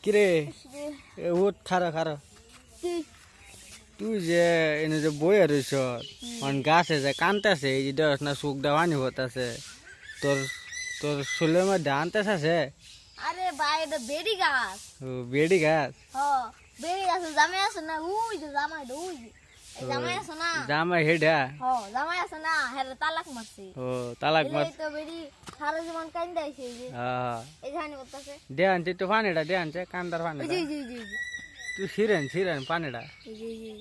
কিরে উঠ খারো খারো তুই যে এনে যে বইয়ে রইছ গাছে যে কানতেছে এই যে দেখ না সুখ দেওয়ানি হতাছে তোর তোর শুলের মধ্যে আনতেছে আছে আরে ভাই এটা বেড়ি গাছ ও বেড়ি গাছ বেড়ি গাছ জামাই আছে না উই যে জামাই উই এই জামাই আছে না জামাই হেডা জামাই আছে না হেরে তালাক মারছে ও তালাক মার এই তো বেড়ি সারা জীবন কান্দে আইছে এই যে এই জানি করতেছে দে আনছে তো পানিটা দে আনছে কান্দার পানিটা জি জি জি তুই ছিরেন ছিরেন পানিটা জি জি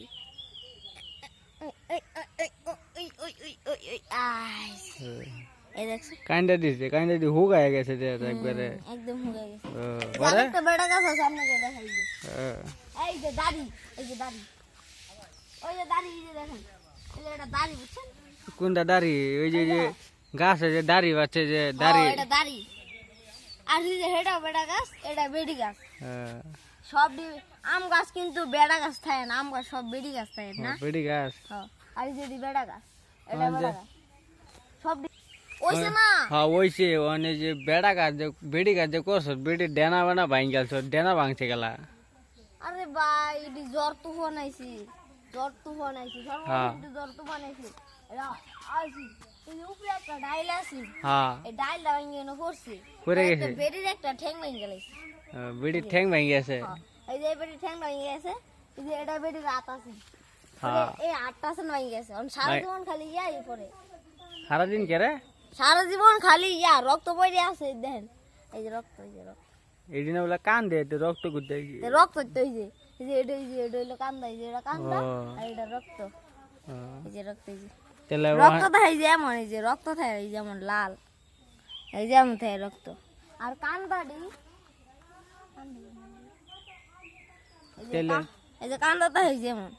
ওই ওই ওই ওই ওই আই এই দেখছ কান্দা দিছে কান্দা দি হুগায় গেছে যে একবারে একদম হয়ে গেছে পরে একটা বড় গাছ আছে সামনে কে দেখাই দে এই যে দাড়ি এই যে দাড়ি ওই যে দাড়ি এই যে দেখেন এই যে এটা দাড়ি বুঝছেন কোনটা দাড়ি ওই যে যে গাছে যে দাড়ি আছে যে দাড়ি এটা দাড়ি আর এই যে হেডা বেড়া গাছ এটা বেড়ি গাছ সব আম গাছ কিন্তু বেড়া গাছ থাকে না আম গাছ সব বেড়ি গাছ থাকে না বেড়ি গাছ আর এই যে বেড়া গাছ এটা বেড়া গাছ সব ওইছে না হ্যাঁ ওইছে ওনে যে বেড়া গাছ যে বেড়ি গাছ যে করছ বেড়ি ডেনা বানা ভাঙ গেছ ডেনা ভাঙছে গেলা আরে ভাই এটি জ্বর তুফান আইছি জ্বর তুফান আইছি সর্বনিম্ন জ্বর তুফান আইছি এটা আইছি এই যে উপরে একটা ডাইল আছে হ্যাঁ এই ডাইলটা ভাঙিয়ে না পড়ছে পড়ে গেছে বেড়ির একটা ঠ্যাং ভেঙে গেছে বেড়ি ঠ্যাং ভাঙ গেছে এই যে বেড়ির ঠ্যাং ভেঙে গেছে এই যে এটা বেড়ির হাত আছে হ্যাঁ এই হাতটা আছে ভেঙে গেছে সারা জীবন খালি ইয়াই পড়ে সারাদিন কেরে সারা জীবন খালি ইয়া রক্ত পড়ে আছে দেখেন এই যে রক্ত এই যে রক্ত এই দিনে বলে কান দে তো রক্ত করতে রক্ত তো এই যে এটা হইলো কান্দা এই যে এটা কান্দা আর এটা রক্ত এই যে রক্ত এই যে তাহলে রক্ত থাকে যেমন এই যে রক্ত থাকে এই যেমন লাল এই যেমন থাকে রক্ত আর কান্দাডি এই যে কান্দা থাকে যেমন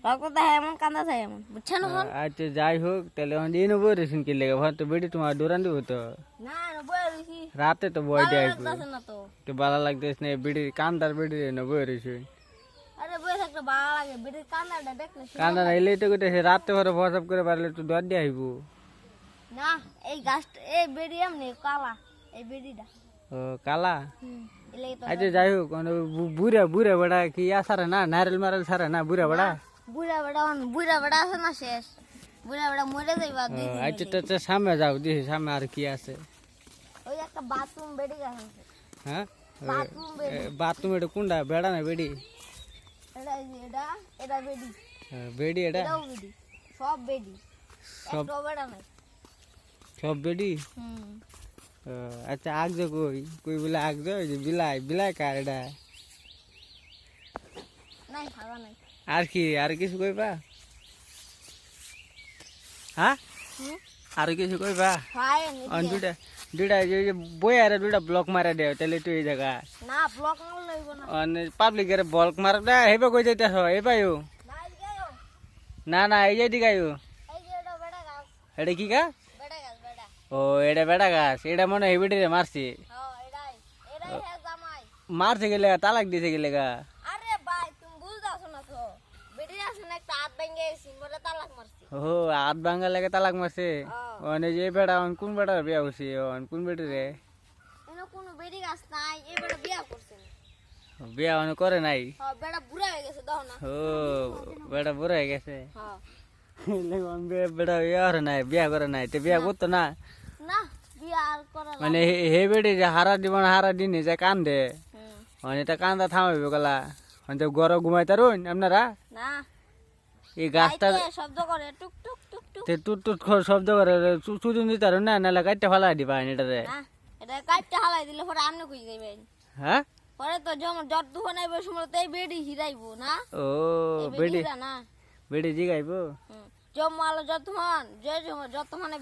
রক্ত থাকে এমন কান্দা থাকে এমন বুঝছেন আচ্ছা যাই হোক তাহলে এই নবো রেশন কি লেগে ভাত তো বেড়ি তোমার দৌড়ান দিব তো না না বই রইছি রাতে তো বই দেয় না তো তো ভালো লাগতেছ না বেড়ি কান্দার বেড়ি নবো রেশন আরে বই থাকলে ভালো লাগে বেটির কান্দাটা দেখলে কান্দা না এলেই তো কইতেছে রাতে ভরে হোয়াটসঅ্যাপ করে পারলে তো দর দিয়ে আইব না এই গাছটা এই বেড়ি এমনি কালা এই বেড়িটা ও কালা এলাই তো আচ্ছা যাই হোক বুড়া বুড়া বড়া কি সারে না নারকেল মারল সারে না বুড়া বড়া বুড়া বড়া আছে না শেষ বুড়া বড়া মরে যাইবা দুই দিন আচ্ছা তো সামনে যাও দেখি সামনে আর কি আছে ওই একটা বাথরুম বেড়ি গাছ আছে হ্যাঁ বাথরুম বেড়ি বাথরুম এটা কোনটা বেড়া না বেড়ি এটা বেড়ি বেড়ি এটা এটাও বেড়ি সব বেড়ি সব একটা বেড়া নাই সব বেড়ি আচ্ছা আগ যে কই কই বলে আগ যে ওই যে বিলাই বিলাই কার এটা নাই খাওয়া নাই আর কি আর কিছু কইবা হ্যাঁ আর কিছু কইবা দুইটা দুইটা যে বই আর দুইটা ব্লক মারা দে তাহলে তুই এই জায়গা না ব্লক মার লইব না পাবলিক এর ব্লক মারা দে হেবা কই যাইতাছ এই পাইও না না এই যাই দিগাইও এই যে এটা বেড়া গাছ এটা কি গাছ বেড়া গাছ বেড়া ও এটা বেড়া গাছ এটা মনে হয় বেড়ি রে মারছি এটাই হ্যাঁ জামাই মারছে গেলে তালাক দিছে গেলে গা আরে ভাই তুমি বুঝতাছো না তো বেড়ি আছে না একটা হাত ভেঙে গেছে বলে তালাক মারছি ও হাত ভাঙা লাগে তালাক মারছে ওনে যে বেড়া কোন বেড়ার বিয়া হইছে কোন বেড়ি রে এনে কোনো বেড়ি গাছ নাই এই বেড়া বিয়া করছে বিয়া অনে করে নাই বেড়া বুড়া হয়ে গেছে দাও না ও বেড়া বুড়া হয়ে গেছে হ্যাঁ বেড়া ইয়ার নাই বিয়া করে নাই তো বিয়া করতো না না বিয়া আর করা মানে হে বেড়ি যে হারা জীবন হারা দিন যে কান্দে মানে তা কান্দা থামাইবে গলা মানে গরম ঘুমাই তারুন আপনারা না এই গাছটা শব্দ করে টুক টুক টুক টুক টুট টুট শব্দ করে চুচুন দিতে পারুন না নাহলে কাটতে ফেলাই দিবা এটারে না এটা কাটতে হালাই দিলে পরে আপনি কই যাইবেন হ্যাঁ পরে তো যেমন জট দুখান আইবে সময় তো এই বেড়ি হিরাইবো না ও বেড়ি না বেড়ি জিগাইবো জমালো যত মানে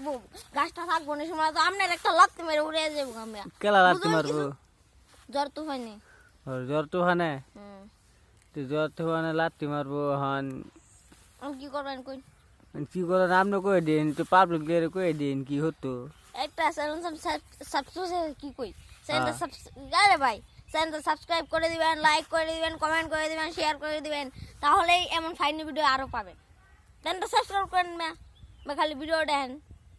গাছটা থাকবো না সময় তো আপনার একটা লাত্তি মেরে উড়ে যাবো আমরা কেলা লাত্তি মারবো জ্বর তুফানে জ্বর তুফানে জ্বর তুফানে লাত্তি মারবো হন কি করবেন কই কি করে আপনি কয়ে দিন তো পাবলিক দিয়ে কয়ে দিন কি হতো একটা চ্যানেল সাবস্ক্রাইব কি কই চ্যানেলটা সাবস্ক্রাইব ভাই চ্যানেলটা সাবস্ক্রাইব করে দিবেন লাইক করে দিবেন কমেন্ট করে দিবেন শেয়ার করে দিবেন তাহলেই এমন ফাইনি ভিডিও আরো পাবেন চ্যানেলটা সাবস্ক্রাইব করেন না খালি ভিডিও দেখেন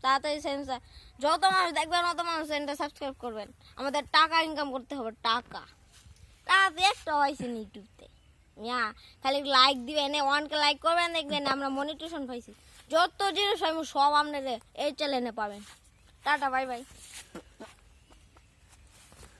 তাড়াতাড়ি চ্যানেলটা যত মানুষ দেখবেন অত মানুষ চ্যানেলটা সাবস্ক্রাইব করবেন আমাদের টাকা ইনকাম করতে হবে টাকা তো একটা হয়েছে ইউটিউবতে মিয়া খালি লাইক দিবেন 1K লাইক করবেন দেখবেন আমরা মনিটেশন পাইছি যত জিনিস আমি সব আপনাদের এই চ্যানেলে পাবেন টাটা বাই বাই